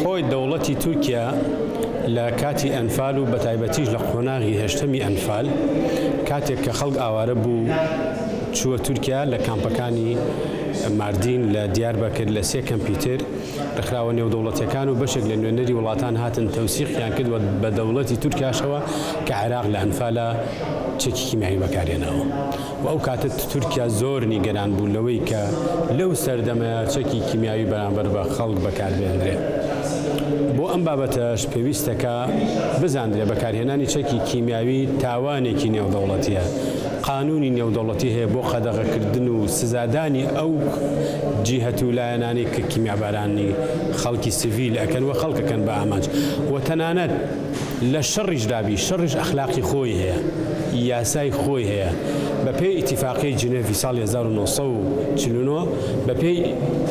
خۆی دەوڵەتی تورکیا لە کاتی ئەنفال و بەتایبەتیش لە قۆناغی هێشتمی ئەنفال کاتێک کە خەڵک ئاوارە بوو چووە تورکیا لە کامپەکانی ماردین لە دیاربەکر لە 3 کەمپیوتر ڕێکخراوە نێودەوڵەتیەکان و بەشێک لە نوێنەری وڵاتان هاتن تەوسیقیان کردوە بە دەوڵەتی تورکیاشەوە کە عێراق لە ئەنفالە چەکی کیمیایی بەکارهێناوە و ئەو کاتە تورکیا زۆر نیگەران بوو لەوەی کە لەو سەردەمەیە چەکی کیمیایی بەرامبەر بە خەڵک بەکاربێنرێت. بۆ ئەم بابەتەش پێویستەکە بزاندرێ بەکارهێنانی چەکی کیمیاوی تاوانێکی نێودەوڵەتیە. قانونی نێودەوڵەتی هەیە بۆ قەدەغەکردن و سزادانی ئەو جیهەت و لایەنانی کە کیمیابارانی خەڵکی سیڤیل ئەکەن و خەڵکەکەن بە ئامانج و تەنانەت لە شەڕیش دابی شەڕیش ئەخلاقی خۆی هەیە یاسای خۆی هەیە بە پێی ئیتیفاقی جنێڤی ساڵی 1949 بە پێی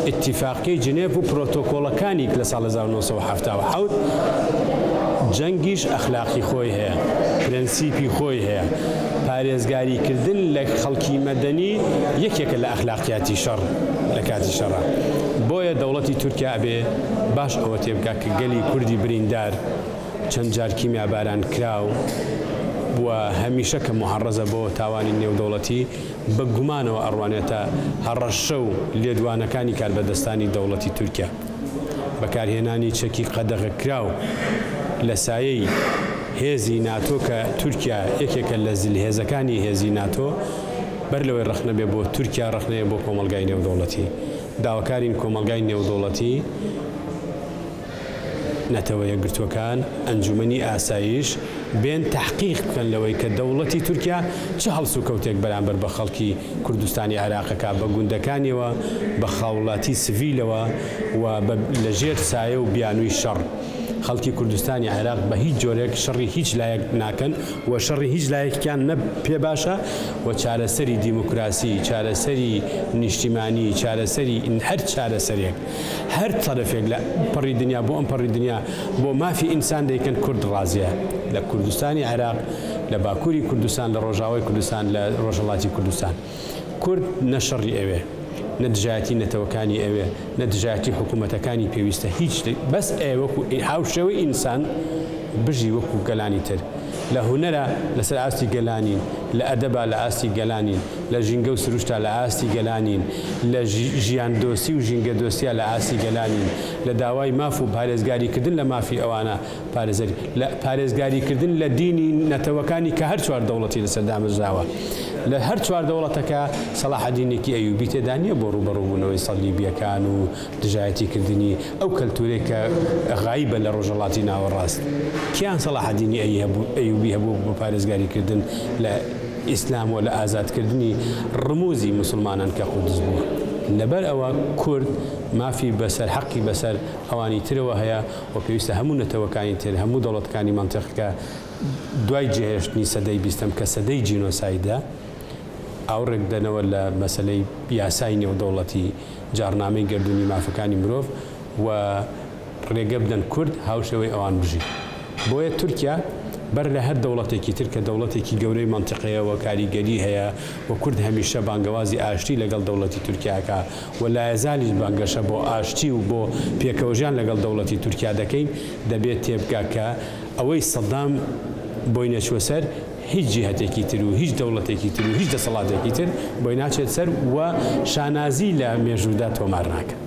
ئیتیفاقی جنێڤ و پرۆتۆکۆڵەکانی لە ساڵ 1970 جەنگیش ئەخلاقی خۆی هەیە پرەنسیپی خۆی هەیە پارێزگاریکردن لە خەڵکی مەدەنی یەکێکە لە ئەخلاقیاتی شەڕ لە کاتی شەڕە. بۆیە دەوڵەتی تورکیا ئەبێ باش ئەوە تێبکە کە گەلی کوردی بریندار چەند جار کیمیاباران کراو و هەمیشە کە محەڕەزە بۆ تاوانی نێودەوڵەتی بە گومانەوە ئەڕوانێتە هەڕەشە و لێدوانەکانی کاربەدەستانی دەوڵەتی تورکیا. بەکارهێنانی چەکی قەدەغە کراو لە سایەی هێزی ناتۆ کە تورکیا یەکێکە لە زیلهێزەکانی هێزی ناتۆ بەر لەوەی ڕەخنەبێ بۆ تورکیا ڕەخنەیە بۆ کۆمەلگای نێودەوڵەتی. داواکارین کۆمەلگای نێودەوڵەتی نەتەوە یەکگرتووەکان ئەنجومەنی ئاسایش بێن تحقیق بکەن لەوەی کە دەوڵەتی تورکیا چه هەڵس و کەوتێک بەرامبەر بە خەڵکی کوردستانی عێراقەکە بە گوندەکانیەوە بە خاوڵاتی سڤیلەوە و لەژێر سایە و بیانووی شەڕ. خەڵکی کوردستانی عێراق بە هیچ جۆرێک شەڕی هیچ لایەک ناکەن و شەڕی هیچ لایەکیان نە پێ باشە و چارەسەری دیموکراسی چارەسەری نیشتیمانی چارەسەری هەر چارەسەرێک هەر تەرەفێک لە پەڕی دنیا بۆ ئەم پەڕی دنیا بۆ مافی ئینسان دەیکەن کورد ڕازیە لە کوردستانی عێراق لە باکووری کوردستان لە ڕۆژاوای کوردستان لە ڕۆژهەڵاتی کوردستان. کورد نەشەڕی ئەوێ نەدژایەتی نەتەوەکانی ئەوێ نەدژایەتی حکوومەتەکانی پێویستە هیچ بەس ئێوەکو هاوشێوەی ئینسان بژی وەکو گەلانی تر لە هونەرە لەسەر ئاستی گەلانین لە ئەدەبا لە ئاستی گەلانین لە ژینگە و سروشتا لە ئاستی گەلانین لە ژیان دۆستی و ژینگە دۆستیا لە ئاستی گەلانین لە داوای ماف و پارێزگاریکردن لە مافی ئەوانە پارێزگاریکردن لە دینی نەتەوەکانی کە هەر چوار دەوڵەتی لەسەر دامەژراوە لە هەر چوار دەوڵەتەکە سەلاحەدینێکی ئەیوبی تێدا نییە بۆ ڕوبەڕووبوونەوەی سەلیبیەکان و دژایەتیکردنی ئەو کەلتورێک کە غایبە لە ڕۆژهەڵاتی ناوەڕاست. کیان سەلاحەدینی ئەیوبی هەبوو بۆ پارێزگاریکردن لە ئیسلام و لە ئازادکردنی ڕموزی مسلمانان کە قودس بووە. لەبەر ئەوە کورد مافی بەسەر حەقی بەسەر ئەوانی ترەوە هەیە و پێویستە هەموو نەتەوەکانی تر هەموو دەوڵەتەکانی مانتیقەکە دوای جێهێشتنی سەدەی 20ەم کە سەدەی جینۆسایدە ئاوڕێک دەنەوە لە مەسەلەی یاسای نێودەوڵەتی جارنامەی گردوونی مافەکانی مرۆڤ و ڕێگە بدەن کورد هاوشێوەی ئەوان بژی. بۆیە تورکیا بەر لە هەر دەوڵەتێکی تر کە دەوڵەتێکی گەورەی منتیقەیەوە کاریگەری هەیە و کورد هەمیشە بانگەوازی ئاشتی لەگەڵ دەوڵەتی تورکیاکە و لایەزالیش بانگەشە بۆ ئاشتی و بۆ پێکەوەژیان لەگەڵ دەوڵەتی تورکیا دەکەین دەبێت تێبگا کە ئەوەی سەدام بۆی نەچوە سەر هیچ جیهەتێکی تر و هیچ دەوڵەتێکی تر و هیچ دەسەڵاتێکی تر بۆی ناچێت سەر و شانازی لە مێژوودا تۆمار ناکە.